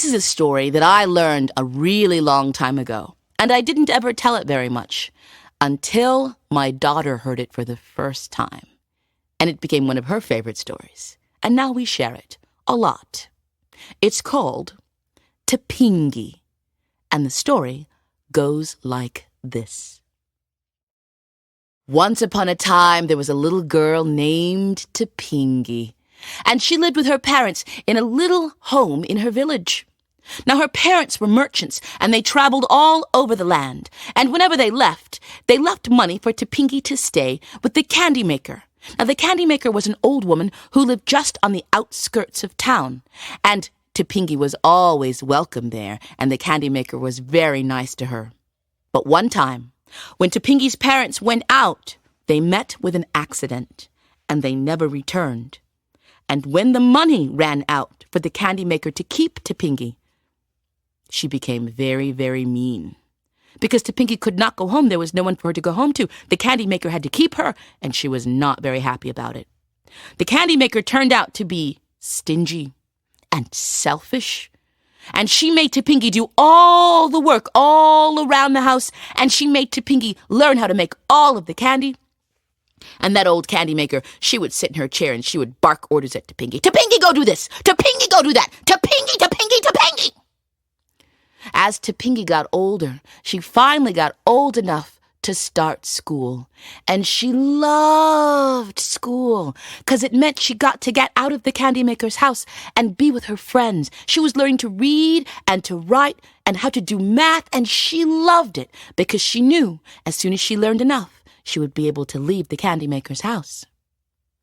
This is a story that I learned a really long time ago, and I didn't ever tell it very much until my daughter heard it for the first time. And it became one of her favorite stories. And now we share it a lot. It's called Tipingee, and the story goes like this. Once upon a time, there was a little girl named Tipingee, and she lived with her parents in a little home in her village. Now, her parents were merchants, and they traveled all over the land, and whenever they left money for Tipingee to stay with the candy maker. Now, the candy maker was an old woman who lived just on the outskirts of town, and Tipingee was always welcome there, and the candy maker was very nice to her. But one time, when Tipingee's parents went out, they met with an accident, and they never returned. And when the money ran out for the candy maker to keep Tipingee, she became very, very mean. Because Tipingee could not go home, there was no one for her to go home to. The candy maker had to keep her, and she was not very happy about it. The candy maker turned out to be stingy and selfish, and she made Tipingee do all the work all around the house, and she made Tipingee learn how to make all of the candy. And that old candy maker, she would sit in her chair and she would bark orders at Tipingee. Tipingee, go do this! Tipingee, go do that! Tipingee, Tipingee, Tipingee! As Tipingee got older, she finally got old enough to start school. And she loved school, 'cause it meant she got to get out of the candy maker's house and be with her friends. She was learning to read and to write and how to do math, and she loved it because she knew as soon as she learned enough, she would be able to leave the candy maker's house.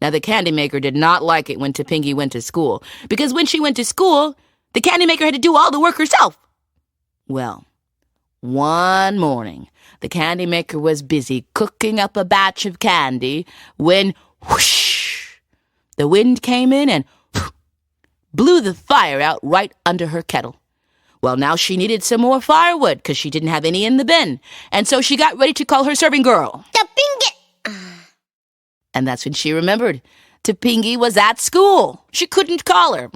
Now, the candy maker did not like it when Tipingee went to school, because when she went to school, the candy maker had to do all the work herself. Well, one morning, the candy maker was busy cooking up a batch of candy when, whoosh, the wind came in and blew the fire out right under her kettle. Well, now she needed some more firewood because she didn't have any in the bin, and so she got ready to call her serving girl. Tipingee! And that's when she remembered Tipingee was at school. She couldn't call her.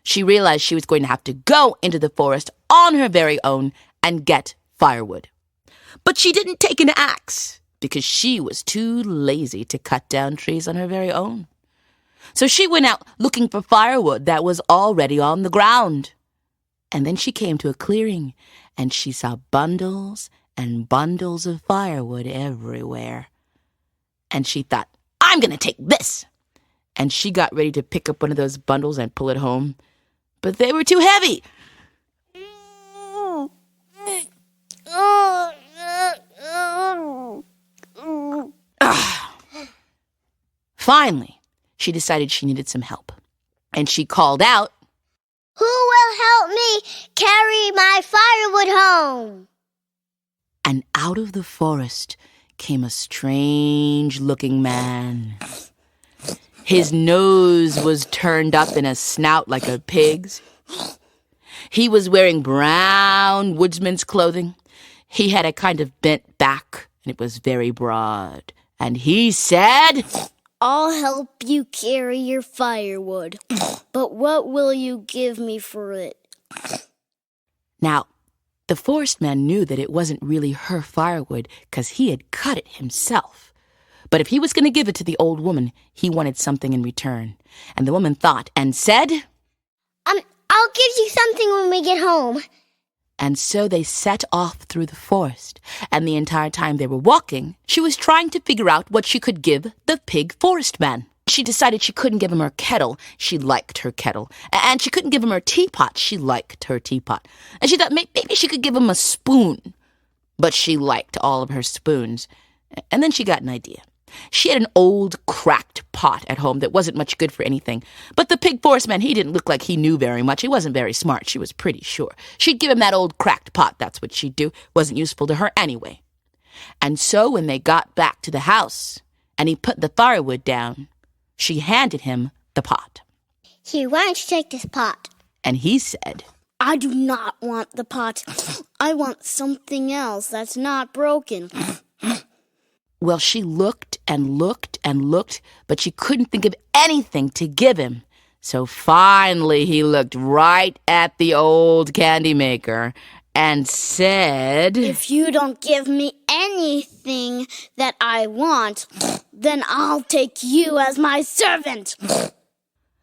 She realized she was going to have to go into the forest on her very own and get firewood. But she didn't take an axe because she was too lazy to cut down trees on her very own. So she went out looking for firewood that was already on the ground. And then she came to a clearing, and she saw bundles and bundles of firewood everywhere. And she thought, I'm going to take this. And she got ready to pick up one of those bundles and pull it home. But they were too heavy. Finally, she decided she needed some help. And she called out, Who will help me carry my firewood home? And out of the forest came a strange-looking man. His nose was turned up in a snout like a pig's. He was wearing brown woodsman's clothing. He had a kind of bent back, and it was very broad. And he said, I'll help you carry your firewood, but what will you give me for it? Now, the forest man knew that it wasn't really her firewood because he had cut it himself. But if he was going to give it to the old woman, he wanted something in return. And the woman thought and said, I'll give you something when we get home. And so they set off through the forest. And the entire time they were walking, she was trying to figure out what she could give the pig forest man. She decided she couldn't give him her kettle. She liked her kettle. And she couldn't give him her teapot. She liked her teapot. And she thought maybe she could give him a spoon. But she liked all of her spoons. And then she got an idea. She had an old cracked pot at home that wasn't much good for anything. But the pig forest man, he didn't look like he knew very much. He wasn't very smart, she was pretty sure. She'd give him that old cracked pot, that's what she'd do. Wasn't useful to her anyway. And so when they got back to the house and he put the firewood down, she handed him the pot. Here, why don't you take this pot? And he said, I do not want the pot. I want something else that's not broken. Well, she looked and looked and looked, but she couldn't think of anything to give him. So finally he looked right at the old candy maker and said, "If you don't give me anything that I want, then I'll take you as my servant."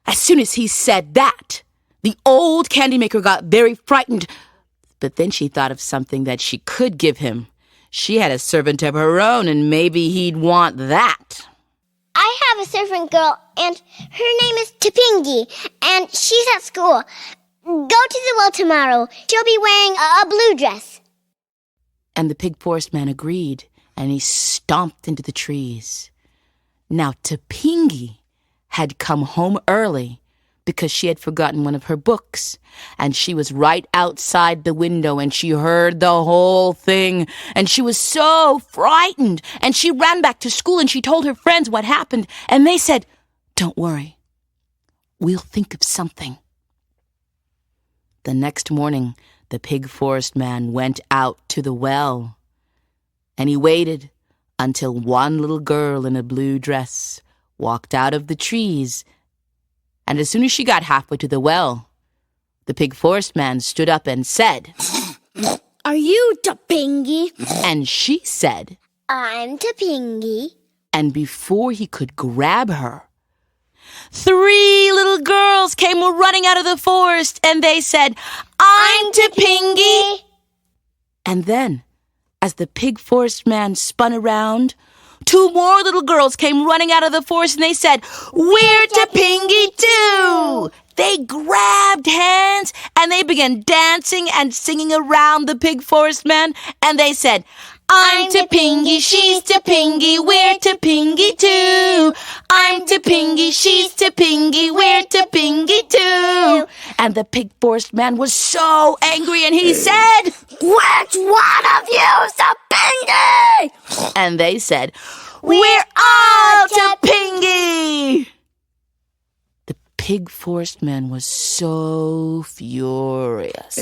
As soon as he said that, the old candy maker got very frightened. But then she thought of something that she could give him. She had a servant of her own, and maybe he'd want that. "I have a servant girl, and her name is Tipingee, and she's at school. Go to the well tomorrow. She'll be wearing a blue dress." And the pig forest man agreed, and he stomped into the trees. Now Tipingee had come home early because she had forgotten one of her books, and she was right outside the window, and she heard the whole thing, and she was so frightened, and she ran back to school, and she told her friends what happened, and they said, "Don't worry, we'll think of something." The next morning, the pig forest man went out to the well, and he waited until one little girl in a blue dress walked out of the trees. And as soon as she got halfway to the well, the pig forest man stood up and said, "Are you Tipingee?" And she said, "I'm Tipingee." and before he could grab her, 3 little girls came running out of the forest, and they said, "I'm Tipingee." And then, as the pig forest man spun around, 2 more little girls came running out of the forest, and they said, "We're Tipingee too." They grabbed hands, and they began dancing and singing around the pig forest man, and they said, "I'm Tipingee, she's Tipingee, we're Tipingee too. I'm Tipingee, she's Tipingee, we're Tipingee too." And the pig forest man was so angry, and he said, "Which one of you's Tipingee?" and they said, "We're all Tipingee." The pig forest man was so furious.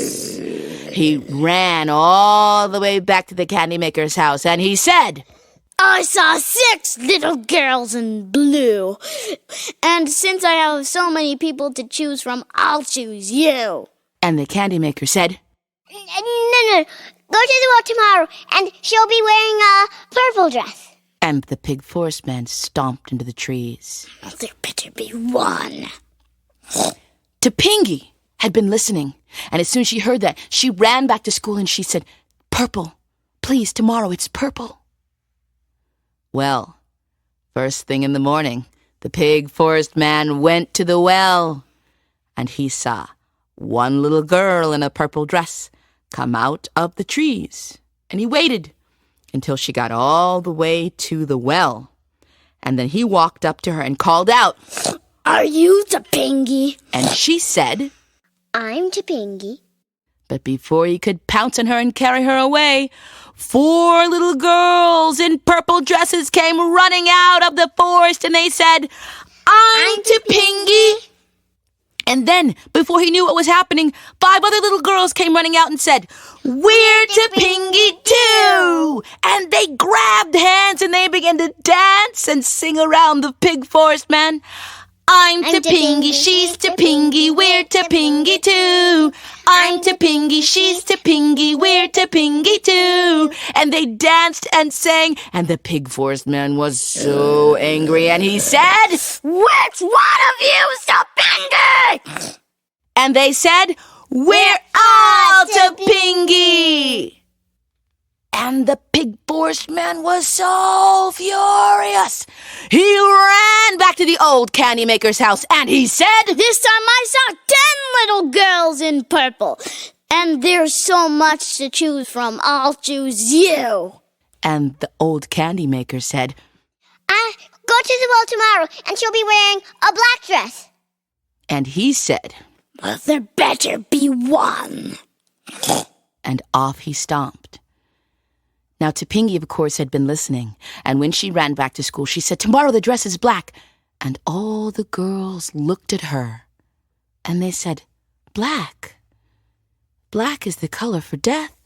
He ran all the way back to the candy maker's house, and he said, "I saw 6 little girls in blue. And since I have so many people to choose from, I'll choose you." and the candy maker said, No. Go to the well tomorrow, and she'll be wearing a purple dress." and the pig forest man stomped into the trees. "There better be one." Tipingee had been listening, and as soon as she heard that, she ran back to school and she said, "Purple, please, tomorrow it's purple." Well, first thing in the morning, the pig forest man went to the well, and he saw one little girl in a purple dress come out of the trees, and he waited until she got all the way to the well, and then he walked up to her and called out, "Are you Tipingee?" and she said, "I'm Tipingee." but before he could pounce on her and carry her away, 4 little girls in purple dresses came running out of the forest, and they said, "I'm Tipingee." And then, before he knew what was happening, 5 other little girls came running out and said, "We're Tipingee too!" And they grabbed hands and they began to dance and sing around the pig forest man. "I'm Tipingee, she's Tipingee, we're Tipingee too. I'm Tipingee, she's Tipingee, we're Tipingee too." And they danced and sang, and the pig forest man was so angry, and he said, "Which one of you's Tipingee?" and they said, "We're all Tipingee." And the pig forest man was so furious. He ran back to the old candy maker's house, and he said, "This time I saw 10 little girls in purple. And there's so much to choose from, I'll choose you." and the old candy maker said, Go to the well tomorrow, and she'll be wearing a black dress." and he said, "Well, there better be one." and off he stomped. Now Tipingee, of course, had been listening, and when she ran back to school, she said, "Tomorrow the dress is black." And all the girls looked at her, and they said, "Black? Black is the color for death.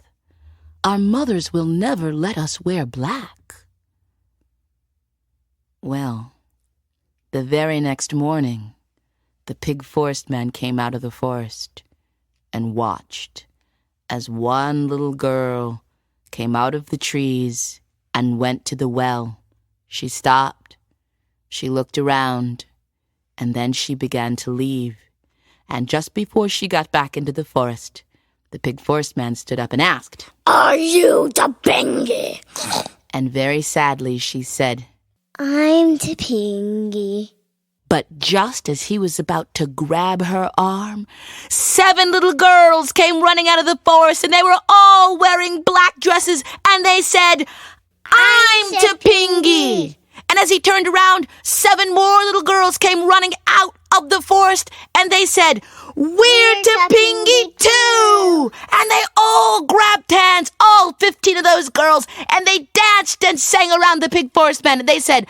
Our mothers will never let us wear black." Well, the very next morning, The pig forest man came out of the forest and watched as one little girl came out of the trees and went to the well. She stopped, she looked around, and then she began to leave. And just before she got back into the forest, the pig forest man stood up and asked, "Are you Tipingee?" And very sadly she said, I'm Tipingee. But just as he was about to grab her arm, 7 little girls came running out of the forest, and they were all wearing black dresses, and they said, I'm Tipingee. And as he turned around, 7 more little girls came running out of the forest, and they said, We're Tipingee too! And they all grabbed hands, all 15 of those girls, and they danced and sang around the pig forest man, and they said,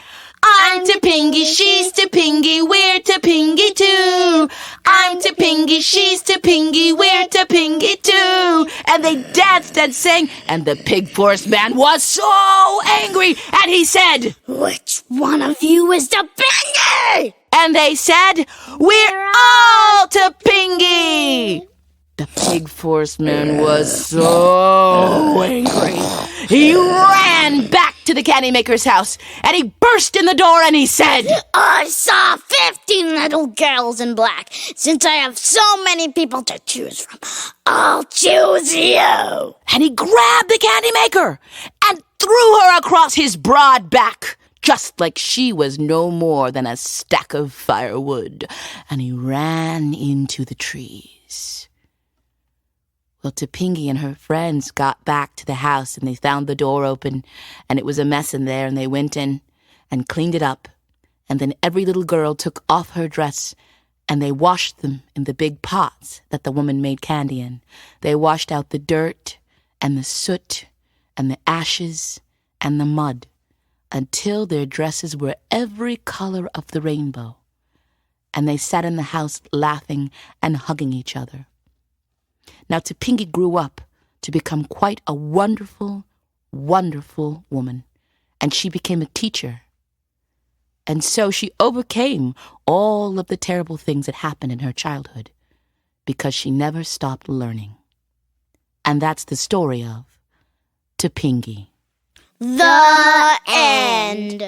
I'm Tipingee, she's Tipingee, we're Tipingee too. I'm Tipingee, she's Tipingee, we're Tipingee too. And they danced and sang, and the pig forest man was so angry, and he said, "Which one of you is Tipingee?" And they said, We're all Tipingee. The pig forest man was so angry. He ran back to the candy maker's house, and he burst in the door and he said, "I saw 15 little girls in black. Since I have so many people to choose from, I'll choose you." And he grabbed the candy maker and threw her across his broad back, just like she was no more than a stack of firewood. And he ran into the trees. Well, Tipingee and her friends got back to the house, and they found the door open, and it was a mess in there, and they went in and cleaned it up. And then every little girl took off her dress, and they washed them in the big pots that the woman made candy in. They washed out the dirt and the soot and the ashes and the mud until their dresses were every color of the rainbow. And they sat in the house laughing and hugging each other. Now, Tipingee grew up to become quite a wonderful, wonderful woman, and she became a teacher. And so she overcame all of the terrible things that happened in her childhood because she never stopped learning. And that's the story of Tipingee. The end.